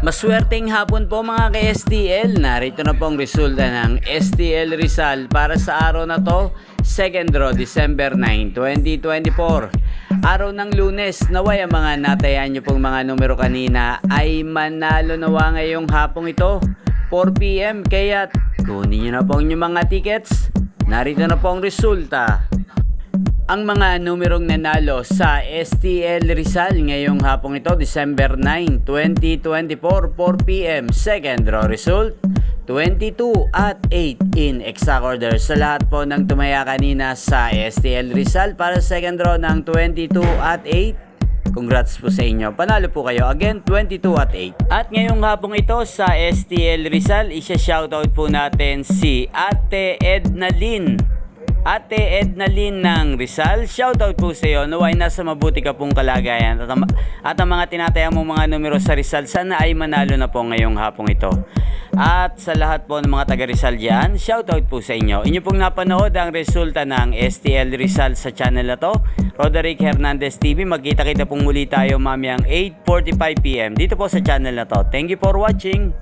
Maswerteng hapon po mga ka-STL. Narito na pong resulta ng STL Rizal para sa araw na to, 2nd draw, December 9, 2024. Araw ng Lunes, naway ang mga natayan nyo pong mga numero kanina ay manalo nawa ngayong hapong ito, 4 PM. Kaya kunin nyo na pong yung mga tickets. Narito na pong resulta. Ang mga numerong nanalo sa STL Rizal ngayong hapong ito, December 9, 2024, 4 PM. Second draw result, 22 at 8 in exact order. Sa lahat po ng tumaya kanina sa STL Rizal para sa second draw ng 22 at 8, congrats po sa inyo. Panalo po kayo. Again, 22 at 8. At ngayong hapong ito sa STL Rizal, isa-shoutout po natin si Ate Edna Lynn. Ate Edna Lynn ng Rizal, shoutout po sa iyo. Naway nasa mabuti ka pong kalagayan. At ang mga tinataya mong mga numero sa Rizal, sana ay manalo na po ngayong hapong ito. At sa lahat po ng mga taga Rizal dyan, shoutout po sa inyo. Inyo pong napanood ang resulta ng STL Rizal sa channel na to, Roderick Hernandez TV. Magkita-kita pong muli tayo mamayang 8:45 PM dito po sa channel na to. Thank you for watching.